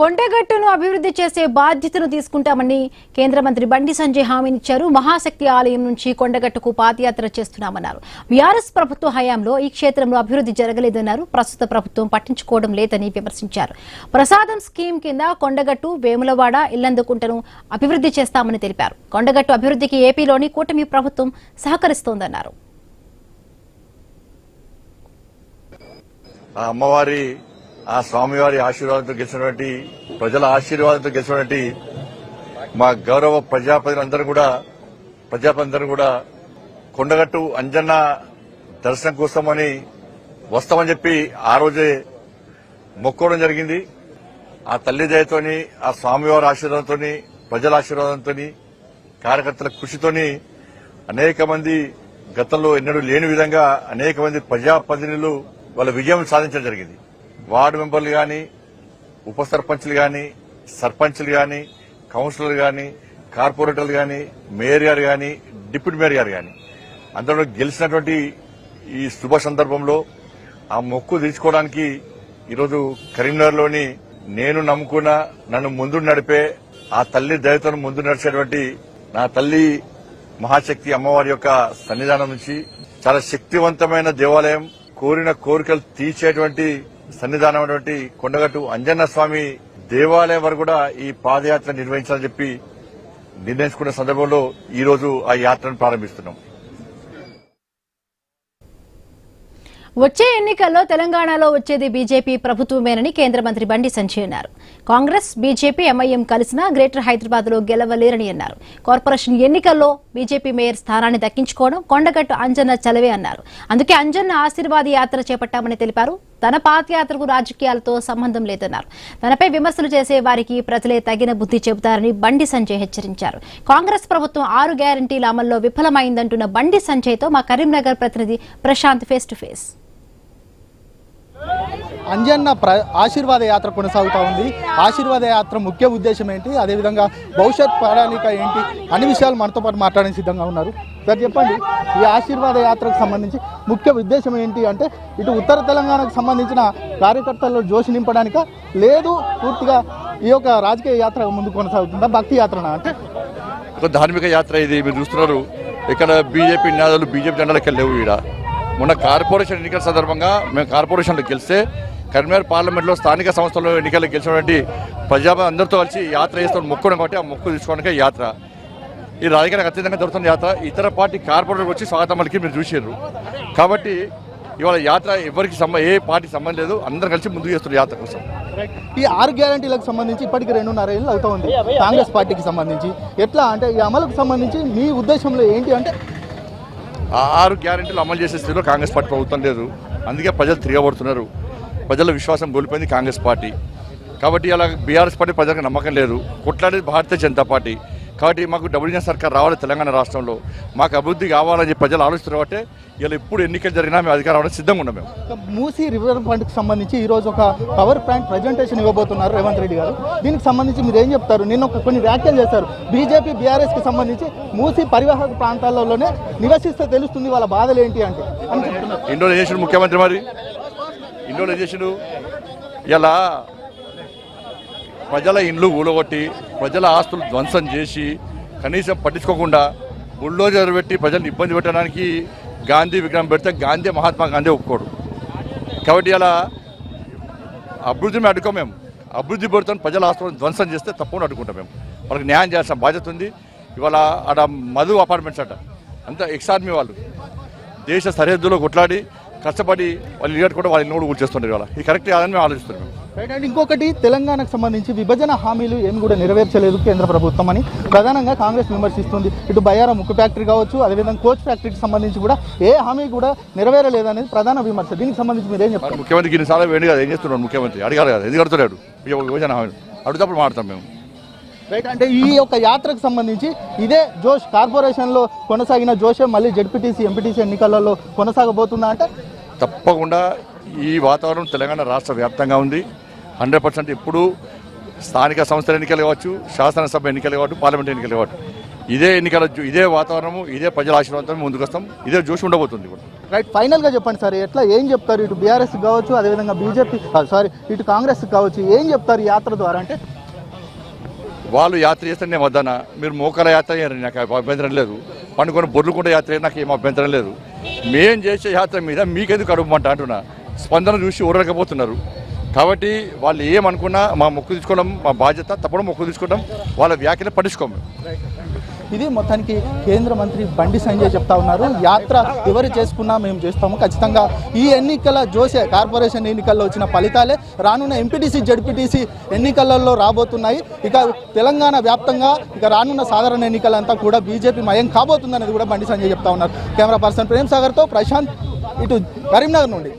కొండగట్టును అభివృద్ధి చేసే బాధ్యతను తీసుకుంటామని కేంద్ర మంత్రి బండి సంజయ్ హామీనిచ్చారు. మహాశక్తి ఆలయం నుంచి కొండగట్టుకు పాదయాత్ర చేస్తున్నామన్నారు. బీఆర్ఎస్ ప్రభుత్వ హయాంలో ఈ క్షేత్రంలో అభివృద్ధి జరగలేదన్నారు. ప్రస్తుత ప్రభుత్వం పట్టించుకోవడం లేదని విమర్శించారు. ప్రసాదం స్కీమ్ కింద కొండగట్టు, వేములవాడ, ఇల్లందుకుంటను అభివృద్ధి చేస్తామని తెలిపారు. కొండగట్టు అభివృద్ధికి ఏపీలోని కూటమి ప్రభుత్వం సహకరిస్తోందన్నారు. అమ్మవారి ఆ స్వామివారి ఆశీర్వాదంతో గెలిచినటువంటి ప్రజల ఆశీర్వాదంతో గెలిచినటువంటి మా గౌరవ ప్రజాప్రతినిధులందరూ కూడా కొండగట్టు అంజన్న దర్శనం కోసమని వస్తామని చెప్పి ఆ రోజే మొక్కోవడం జరిగింది. ఆ తల్లి దయతోని, ఆ స్వామివారి ఆశీర్వాదంతో, ప్రజల ఆశీర్వాదంతో, కార్యకర్తల కృషితోని అనేక మంది గతంలో ఎన్నడూ లేని విధంగా అనేక మంది ప్రజాప్రతినిధులు వాళ్ళ విజయం సాధించడం జరిగింది. వార్డు మెంబర్లు గాని, ఉప సర్పంచ్లు గాని, సర్పంచ్లు గాని, కౌన్సిలర్లు గాని, కార్పొరేటర్లు గాని, మేయర్ గారు గాని, డిప్యూటీ మేయర్ గారు గాని అందరూ గెలిచినటువంటి ఈ శుభ సందర్భంలో ఆ మొక్కు తీర్చుకోవడానికి ఈరోజు కరీంనగర్లోని నేను నమ్ముకున్న, నన్ను ముందు నడిపే ఆ తల్లి దయతో ముందు నడిచేటువంటి నా తల్లి మహాశక్తి అమ్మవారి యొక్క సన్నిధానం నుంచి చాలా శక్తివంతమైన దేవాలయం, కోరిన కోరికలు తీర్చేటువంటి సన్నిధానం అటువంటి కొండగట్టు అంజన్న స్వామి దేవాలయం వరకు కూడా ఈ పాదయాత్ర నిర్వహించాలని చెప్పి నిర్ణయించుకున్న సందర్భంలో ఈ రోజు ఆ యాత్రను ప్రారంభిస్తున్నాం. వచ్చే ఎన్నికల్లో తెలంగాణలో వచ్చేది బీజేపీ ప్రభుత్వమేనని కేంద్ర మంత్రి బండి సంజయ్ అన్నారు. కాంగ్రెస్, బీజేపీ, ఎంఐఎం కలిసినా గ్రేటర్ హైదరాబాద్ లో గెలవలేరని అన్నారు. కార్పొరేషన్ ఎన్నికల్లో బీజేపీ మేయర్ స్థానాన్ని దక్కించుకోవడం కొండగట్టు అంజన్న చలవే అన్నారు. అందుకే అంజన్న ఆశీర్వాద యాత్ర చేపట్టామని తెలిపారు. తన పాదయాత్రకు రాజకీయాలతో సంబంధం లేదన్నారు. తనపై విమర్శలు చేసే వారికి ప్రజలే తగిన బుద్ధి చెబుతారని బండి సంజయ్ హెచ్చరించారు. కాంగ్రెస్ ప్రభుత్వం 6 గ్యారంటీల అమల్లో విఫలమైందంటున్న బండి సంజయ్తో మా కరీంనగర్ ప్రతినిధి Prashant face to face. Anjanna ఆశీర్వాద యాత్ర కొనసాగుతూ ఉంది. ఆశీర్వాద యాత్ర ముఖ్య ఉద్దేశం ఏంటి, అదేవిధంగా భవిష్యత్ ప్రణాళిక ఏంటి అన్ని విషయాలు మనతో పాటు మాట్లాడడానికి సిద్ధంగా ఉన్నారు. సార్ చెప్పండి, ఈ ఆశీర్వాద యాత్రకు సంబంధించి ముఖ్య ఉద్దేశం ఏంటి అంటే ఇటు ఉత్తర తెలంగాణకు సంబంధించిన కార్యకర్తల్లో జోషి నింపడానిక, లేదు పూర్తిగా ఈ యొక్క రాజకీయ యాత్ర ముందు కొనసాగుతుందా, భక్తి యాత్రనా? అంటే ఒక ధార్మిక యాత్ర ఇది. మీరు చూస్తున్నారు ఇక్కడ బీజేపీ నినాదాలు బీజేపీ జెండాలకు వెళ్ళేవు. ఈడ మొన్న కార్పొరేషన్ ఎన్నికల సందర్భంగా మేము కార్పొరేషన్లో గెలిస్తే కరీంనగర్ పార్లమెంట్లో స్థానిక సంస్థల్లో ఎన్నికల్లో గెలిచినటువంటి అందరితో కలిసి యాత్ర చేస్తాం మొక్కున్నాం. కాబట్టి ఆ మొక్కు తీసుకోవడానికి యాత్ర ఈ రాజకీయానికి అత్యంతంగా జరుగుతున్న యాత్ర. ఇతర పార్టీ కార్పొరేటర్కి వచ్చి స్వాగతం పలికి మీరు చూసారు. కాబట్టి ఇవాళ యాత్ర ఎవరికి ఏ పార్టీకి సంబంధం లేదు, అందరూ కలిసి ముందుకు చేస్తున్నారు యాత్ర కోసం. ఈ 6 గ్యారంటీలకు సంబంధించి ఇప్పటికి 2.5 ఏళ్ళు అవుతా ఉంది కాంగ్రెస్ పార్టీకి సంబంధించి. ఎట్లా అంటే ఈ అమలుకు సంబంధించి మీ ఉద్దేశంలో ఏంటి అంటే? 6 గ్యారెంటీలు అమలు చేసే స్థితిలో కాంగ్రెస్ పార్టీ ప్రభుత్వం లేదు. అందుకే ప్రజలు తిరగబడుతున్నారు. ప్రజల విశ్వాసం కోల్పోయింది కాంగ్రెస్ పార్టీ. కాబట్టి అలా బీఆర్ఎస్ పార్టీ ప్రజలకు నమ్మకం లేదు. కొట్లాడేది భారతీయ జనతా పార్టీ. కాబట్టి మాకు డబుల్ ఇంజన్ సర్కార్ రావాలి తెలంగాణ రాష్ట్రంలో, మాకు అభివృద్ధి కావాలని చెప్పి ప్రజలు ఆలోచిస్తున్నారు. కాబట్టి ఇలా ఎప్పుడు ఎన్నికలు జరిగినా మేము అధికారం రావడానికి సిద్ధంగా ఉన్నాం. మేము మూసీ రివర్ ఫ్రంట్కి సంబంధించి ఈరోజు ఒక పవర్ ప్లాంట్ ప్రజెంటేషన్ ఇవ్వబోతున్నారు రేవంత్ రెడ్డి గారు. దీనికి సంబంధించి మీరు ఏం చెప్తారు? నిన్న కొన్ని వ్యాఖ్యలు చేశారు. బీజేపీ, బీఆర్ఎస్కి సంబంధించి మూసీ పరివాహక ప్రాంతాలలోనే నివసిస్తే తెలుస్తుంది వాళ్ళ బాధలు ఏంటి అంటే అని చెప్తున్నారు. ఇండోలో చేసిన ముఖ్యమంత్రి, మరి ఇండోలో చేసిన ఇలా ప్రజల ఇండ్లు ఊలగొట్టి ప్రజల ఆస్తులు ధ్వంసం చేసి కనీసం పట్టించుకోకుండా బుల్డోజర్ పెట్టి ప్రజలను ఇబ్బంది పెట్టడానికి గాంధీ విగ్రహం పెడితే గాంధీ, మహాత్మా గాంధీ ఒప్పుకోడు. కాబట్టి ఇలా అభివృద్ధిని అడ్డుకోం. మేము అభివృద్ధి పెడుతున్న ప్రజల ఆస్తులను ధ్వంసం చేస్తే తప్పకుండా అడ్డుకుంటాం. మేము వాళ్ళకి న్యాయం చేయాల్సిన బాధ్యత ఉంది. ఇవాళ అక్కడ మధు అపార్ట్మెంట్స్ అంట అంతా ఎక్స్-ఆర్మీ వాళ్ళు దేశ సరిహద్దులో కొట్లాడి కష్టపడి వాళ్ళు ఇల్లు కూడా వాళ్ళ ఇల్లు కూడా కూల్చేస్తుంటారు. ఇవాళ ఇది కరెక్ట్ కాదని మేము ఆలోచిస్తున్నాం. అండ్ ఇంకొకటి, తెలంగాణకు సంబంధించి విభజన హామీలు ఏమి కూడా నెరవేర్చలేదు కేంద్ర ప్రభుత్వం అని ప్రధానంగా కాంగ్రెస్ విమర్శిస్తుంది. ఇటు బయ్యారం ఉక్కు ఫ్యాక్టరీ కావచ్చు, అదేవిధంగా కోచ్ ఫ్యాక్టరీకి సంబంధించి కూడా ఏ హామీ కూడా నెరవేరలేదనేది ప్రధాన విమర్శ. దీనికి సంబంధించి మీరు ఏం చెప్తారు? ముఖ్యమంత్రికి ఇన్నిసార్లు వేడి కదా, ఏం చేస్తున్నాడు ముఖ్యమంత్రి? అడిగారు కదా, ఎందుకు అడుగుతున్నాడు? విభజన హామీలు అడుగుతప్పుడు మాట్లాడతాం మేము. రైట్. అంటే ఈ యొక్క యాత్రకు సంబంధించి ఇదే జోష్ కార్పొరేషన్లో కొనసాగిన జోషే మళ్ళీ జెడ్పీటీసీ, ఎంపీటీసీ ఎన్నికలలో కొనసాగబోతుందా అంటే? తప్పకుండా ఈ వాతావరణం తెలంగాణ రాష్ట్ర వ్యాప్తంగా ఉంది. 100% ఇప్పుడు స్థానిక సంస్థల ఎన్నికలు కావచ్చు, శాసనసభ ఎన్నికలు కావచ్చు, పార్లమెంట్ ఎన్నికలు కావచ్చు, ఇదే ఎన్నికల ఇదే వాతావరణము ఇదే ప్రజల ఆశీర్వాదంతో ముందుకు వస్తాం. ఇదే జోషి ఉండబోతుంది కూడా. రైట్, ఫైనల్గా చెప్పండి సార్, ఎట్లా ఏం చెప్తారు ఇటు బీఆర్ఎస్ కావచ్చు, అదేవిధంగా బీజేపీ ఇటు కాంగ్రెస్ కావచ్చు, ఏం చెప్తారు ఈ యాత్ర ద్వారా? అంటే వాళ్ళు యాత్ర చేస్తే నేను వద్దనా, మీరు మోకాల యాత్ర చేయరు, నాకు అభ్యంతరం లేదు. పండుకొని బొర్లుకుంటే యాత్ర నాకు ఏం అభ్యంతరం లేదు. మేం చేసే యాత్ర మీద మీకెందుకు అడుగుమంట అంటున్నా. స్పందన చూసి ఊరలేకపోతున్నారు. కాబట్టి వాళ్ళు ఏమనుకున్నా మా మొక్కు తీసుకోవడం మా బాధ్యత, తప్పడం మొక్కు తీసుకోవడం, వాళ్ళ వ్యాఖ్యలు పట్టించుకోము. ఇది మొత్తానికి కేంద్ర మంత్రి బండి సంజయ్ చెప్తా ఉన్నారు. యాత్ర ఎవరు చేసుకున్నా మేము చేస్తాము. ఖచ్చితంగా ఈ ఎన్నికల జోసే కార్పొరేషన్ ఎన్నికల్లో వచ్చిన ఫలితాలే రానున్న ఎంపీటీసీ జడ్పీటీసీ ఎన్నికలలో రాబోతున్నాయి. ఇక తెలంగాణ వ్యాప్తంగా ఇక రానున్న సాధారణ ఎన్నికలంతా కూడా బీజేపీ మయం కాబోతుందనేది కూడా బండి సంజయ్ చెప్తా ఉన్నారు. కెమెరా పర్సన్ ప్రేమ్ సాగర్తో ప్రశాంత్, ఇటు కరీంనగర్ నుండి.